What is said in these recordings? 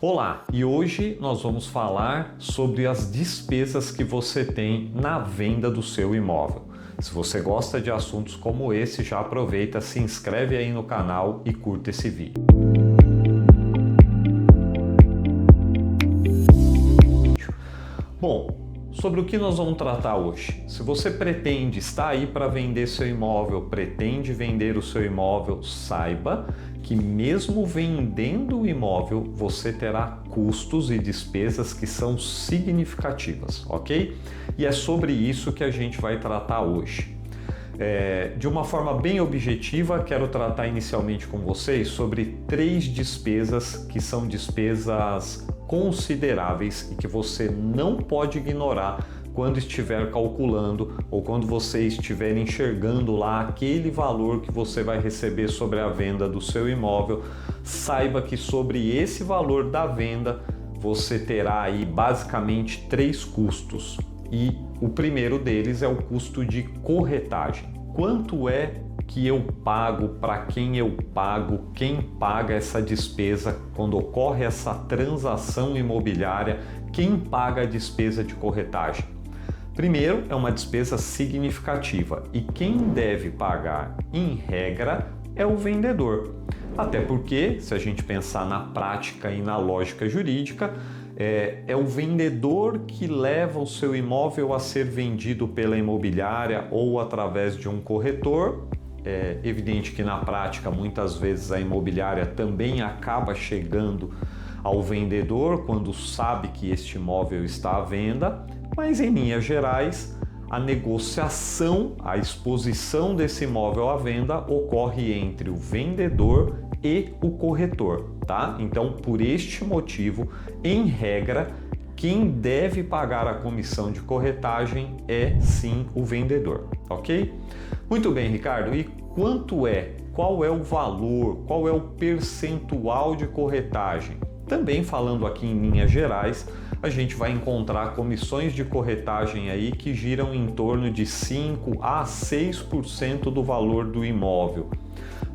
Olá, e hoje nós vamos falar sobre as despesas que você tem na venda do seu imóvel. Se você gosta de assuntos como esse, já aproveita, se inscreve aí no canal e curta esse vídeo. Bom, sobre o que nós vamos tratar hoje? Se você pretende estar aí para vender seu imóvel, pretende vender o seu imóvel, saiba que mesmo vendendo o imóvel, você terá custos e despesas que são significativas, ok? E é sobre isso que a gente vai tratar hoje. De uma forma bem objetiva, quero tratar inicialmente com vocês sobre 3 despesas que são despesas consideráveis e que você não pode ignorar quando estiver calculando ou quando você estiver enxergando lá aquele valor que você vai receber sobre a venda do seu imóvel. Saiba que sobre esse valor da venda você terá aí basicamente 3 custos. E o primeiro deles é o custo de corretagem. Quanto é que eu pago, para quem eu pago, quem paga essa despesa quando ocorre essa transação imobiliária, quem paga a despesa de corretagem? Primeiro, é uma despesa significativa e quem deve pagar, em regra, é o vendedor. Até porque, se a gente pensar na prática e na lógica jurídica, é o vendedor que leva o seu imóvel a ser vendido pela imobiliária ou através de um corretor. É evidente que na prática, muitas vezes a imobiliária também acaba chegando ao vendedor quando sabe que este imóvel está à venda, mas em linhas gerais, a negociação, a exposição desse imóvel à venda ocorre entre o vendedor e o corretor, tá? Então, por este motivo, em regra, quem deve pagar a comissão de corretagem é sim o vendedor, ok? Muito bem, Ricardo, e quanto é? Qual é o valor? Qual é o percentual de corretagem? Também falando aqui em linhas gerais, a gente vai encontrar comissões de corretagem aí que giram em torno de 5 a 6% do valor do imóvel.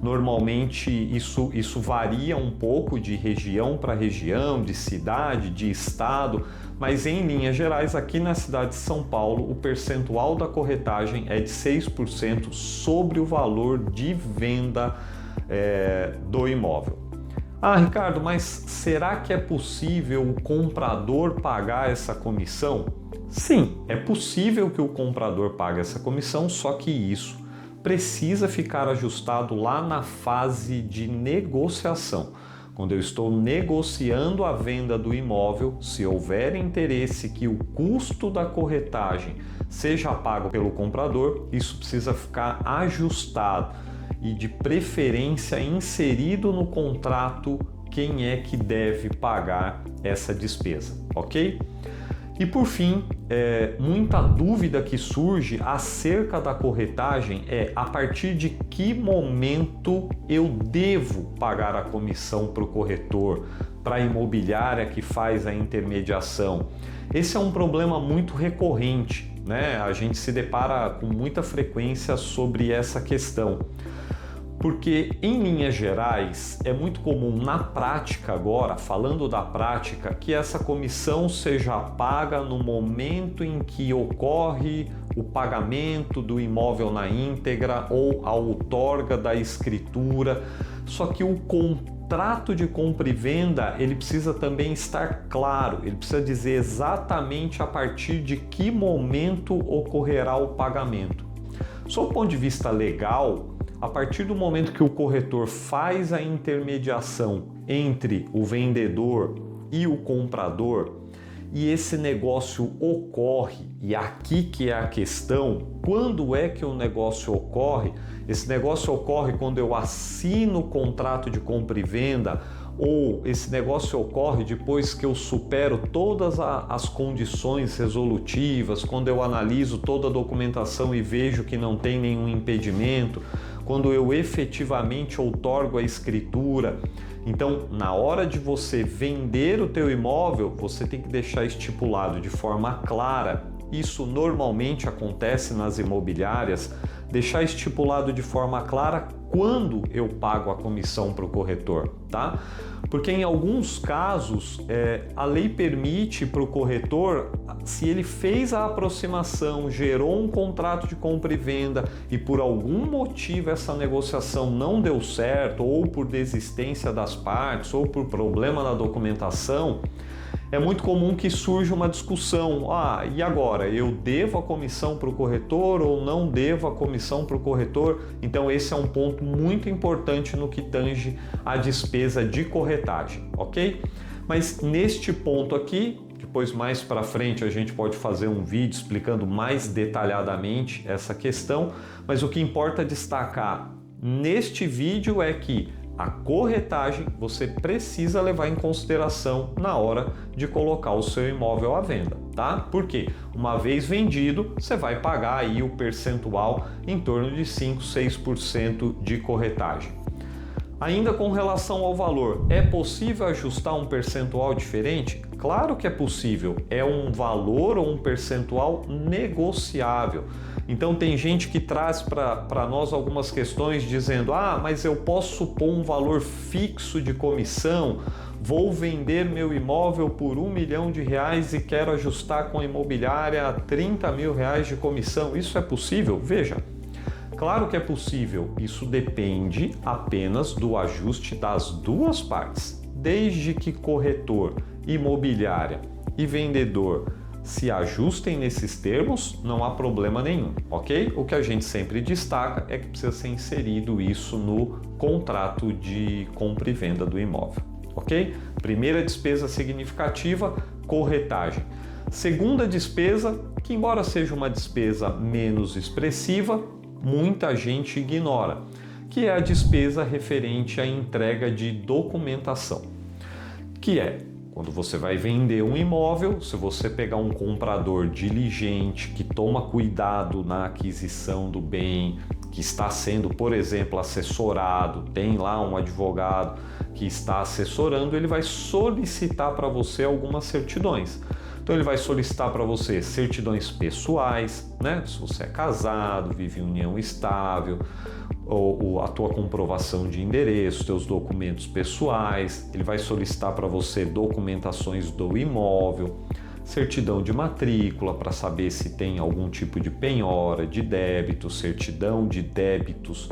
Normalmente isso varia um pouco de região para região, de cidade, de estado, mas em linhas gerais aqui na cidade de São Paulo o percentual da corretagem é de 6% sobre o valor de venda do imóvel. Ah, Ricardo, mas será que é possível o comprador pagar essa comissão? Sim, é possível que o comprador pague essa comissão, só que isso precisa ficar ajustado lá na fase de negociação. Quando eu estou negociando a venda do imóvel, se houver interesse que o custo da corretagem seja pago pelo comprador, isso precisa ficar ajustado e de preferência inserido no contrato quem é que deve pagar essa despesa, ok? E por fim, muita dúvida que surge acerca da corretagem é a partir de que momento eu devo pagar a comissão para o corretor, para a imobiliária que faz a intermediação. Esse é um problema muito recorrente, né? A gente se depara com muita frequência sobre essa questão. Porque, em linhas gerais, é muito comum na prática agora, falando da prática, que essa comissão seja paga no momento em que ocorre o pagamento do imóvel na íntegra ou a outorga da escritura. Só que o contrato de compra e venda, ele precisa também estar claro, ele precisa dizer exatamente a partir de que momento ocorrerá o pagamento. Sob o ponto de vista legal, a partir do momento que o corretor faz a intermediação entre o vendedor e o comprador e esse negócio ocorre, e aqui que é a questão, quando é que o negócio ocorre? Esse negócio ocorre quando eu assino o contrato de compra e venda, ou esse negócio ocorre depois que eu supero todas as condições resolutivas, quando eu analiso toda a documentação e vejo que não tem nenhum impedimento, quando eu efetivamente outorgo a escritura. Então, na hora de você vender o teu imóvel, você tem que deixar estipulado de forma clara. Isso normalmente acontece nas imobiliárias, deixar estipulado de forma clara quando eu pago a comissão para o corretor, tá? Porque em alguns casos a lei permite para o corretor, se ele fez a aproximação, gerou um contrato de compra e venda e por algum motivo essa negociação não deu certo, ou por desistência das partes, ou por problema na documentação, é muito comum que surja uma discussão. E agora? Eu devo a comissão para o corretor ou não devo a comissão para o corretor? Então esse é um ponto muito importante no que tange a despesa de corretagem, ok? Mas neste ponto aqui, depois mais para frente a gente pode fazer um vídeo explicando mais detalhadamente essa questão, mas o que importa destacar neste vídeo é que a corretagem você precisa levar em consideração na hora de colocar o seu imóvel à venda, tá? Porque uma vez vendido, você vai pagar aí o percentual em torno de 5, 6% de corretagem. Ainda com relação ao valor, é possível ajustar um percentual diferente? Claro que é possível, é um valor ou um percentual negociável. Então tem gente que traz para nós algumas questões dizendo: mas eu posso pôr um valor fixo de comissão, vou vender meu imóvel por R$1 milhão e quero ajustar com a imobiliária R$30 mil de comissão. Isso é possível? Veja, claro que é possível, isso depende apenas do ajuste das duas partes. Desde que corretor, imobiliária e vendedor se ajustem nesses termos, não há problema nenhum, ok? O que a gente sempre destaca é que precisa ser inserido isso no contrato de compra e venda do imóvel, ok? Primeira despesa significativa, corretagem. Segunda despesa, que embora seja uma despesa menos expressiva, muita gente ignora, que é a despesa referente à entrega de documentação, que é quando você vai vender um imóvel, se você pegar um comprador diligente, que toma cuidado na aquisição do bem, que está sendo, por exemplo, assessorado, tem lá um advogado que está assessorando, ele vai solicitar para você algumas certidões. Então ele vai solicitar para você certidões pessoais, né? Se você é casado, vive em união estável, ou a tua comprovação de endereço, teus documentos pessoais. Ele vai solicitar para você documentações do imóvel, certidão de matrícula para saber se tem algum tipo de penhora, de débito, certidão de débitos,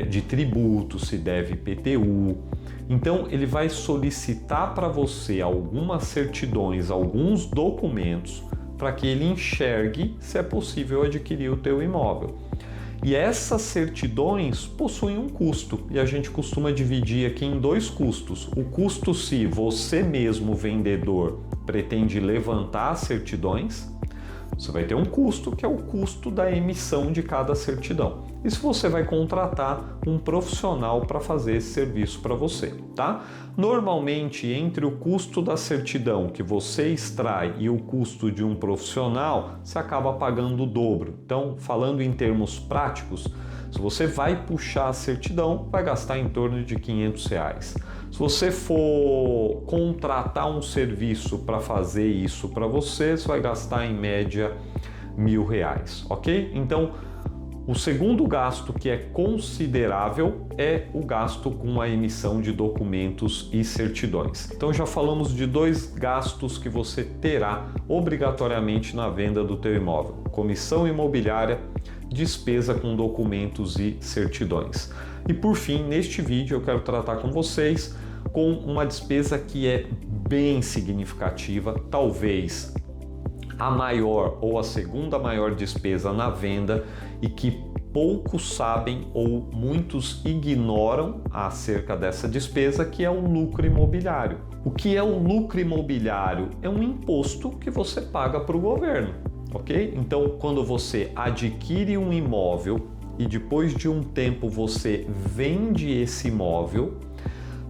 de tributo, se deve IPTU. Então ele vai solicitar para você algumas certidões, alguns documentos para que ele enxergue se é possível adquirir o teu imóvel. E essas certidões possuem um custo e a gente costuma dividir aqui em dois custos. O custo se você mesmo, vendedor, pretende levantar as certidões, você vai ter um custo que é o custo da emissão de cada certidão. E se você vai contratar um profissional para fazer esse serviço para você, tá? Normalmente, entre o custo da certidão que você extrai e o custo de um profissional, você acaba pagando o dobro. Então, falando em termos práticos, se você vai puxar a certidão, vai gastar em torno de R$500. Se você for contratar um serviço para fazer isso para você, você vai gastar em média R$1.000, ok? Então, o segundo gasto que é considerável é o gasto com a emissão de documentos e certidões. Então já falamos de dois gastos que você terá obrigatoriamente na venda do teu imóvel: comissão imobiliária, despesa com documentos e certidões. E por fim, neste vídeo eu quero tratar com vocês com uma despesa que é bem significativa, talvez a maior ou a segunda maior despesa na venda e que poucos sabem ou muitos ignoram acerca dessa despesa, que é o lucro imobiliário. O que é o lucro imobiliário? É um imposto que você paga para o governo, ok? Então, quando você adquire um imóvel e depois de um tempo você vende esse imóvel,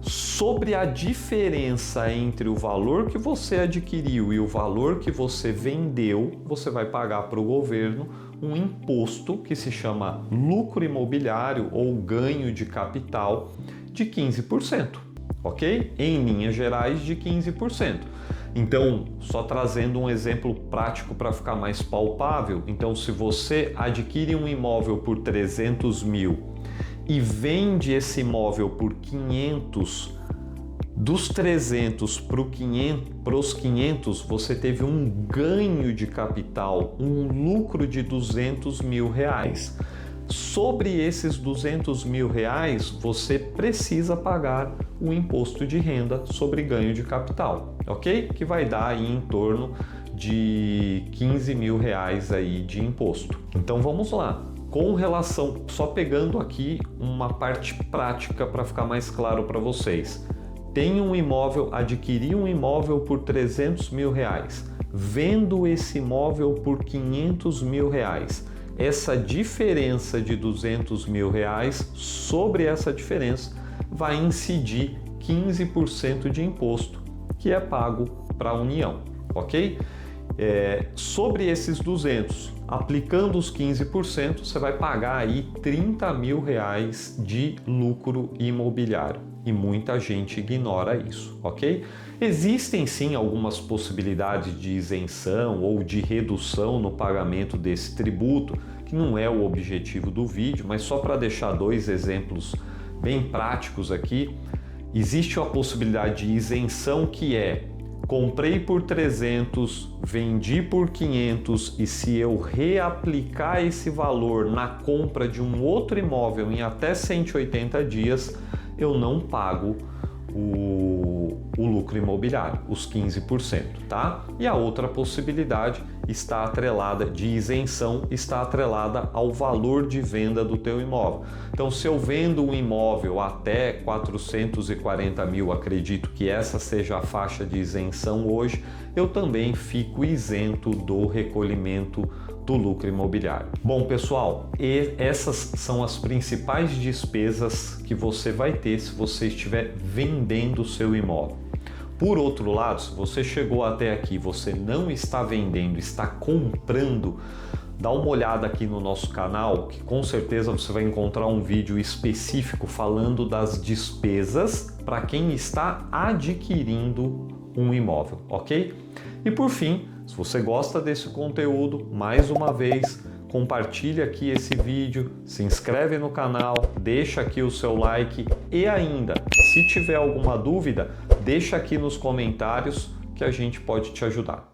sobre a diferença entre o valor que você adquiriu e o valor que você vendeu, você vai pagar para o governo um imposto que se chama lucro imobiliário ou ganho de capital de 15%, ok? Em linhas gerais, de 15%. Então, só trazendo um exemplo prático para ficar mais palpável, então se você adquire um imóvel por 300 mil e vende esse imóvel por 500, dos 300 para os 500, você teve um ganho de capital, um lucro de R$200 mil. Sobre esses R$200 mil, você precisa pagar o imposto de renda sobre ganho de capital, ok? Que vai dar aí em torno de R$15 mil aí de imposto. Então vamos lá. Com relação, só pegando aqui uma parte prática para ficar mais claro para vocês. Tem um imóvel, adquiri um imóvel por R$300 mil, vendo esse imóvel por R$500 mil. Essa diferença de R$200 mil, sobre essa diferença vai incidir 15% de imposto que é pago para a União, ok? Sobre esses 200, aplicando os 15%, você vai pagar aí R$30 mil de lucro imobiliário. E muita gente ignora isso, ok? Existem sim algumas possibilidades de isenção ou de redução no pagamento desse tributo, que não é o objetivo do vídeo, mas só para deixar dois exemplos bem práticos aqui, existe a possibilidade de isenção que é: comprei por 300, vendi por 500 e se eu reaplicar esse valor na compra de um outro imóvel em até 180 dias, eu não pago o lucro imobiliário, os 15%, tá? E a outra possibilidade está atrelada de isenção, está atrelada ao valor de venda do teu imóvel. Então, se eu vendo um imóvel até 440 mil, acredito que essa seja a faixa de isenção hoje, eu também fico isento do recolhimento do lucro imobiliário. Bom, pessoal, essas são as principais despesas que você vai ter se você estiver vendendo o seu imóvel. Por outro lado, se você chegou até aqui, você não está vendendo, está comprando, dá uma olhada aqui no nosso canal, que com certeza você vai encontrar um vídeo específico falando das despesas para quem está adquirindo um imóvel, ok? E por fim, se você gosta desse conteúdo, mais uma vez, compartilha aqui esse vídeo, se inscreve no canal, deixa aqui o seu like e ainda, se tiver alguma dúvida, deixa aqui nos comentários que a gente pode te ajudar.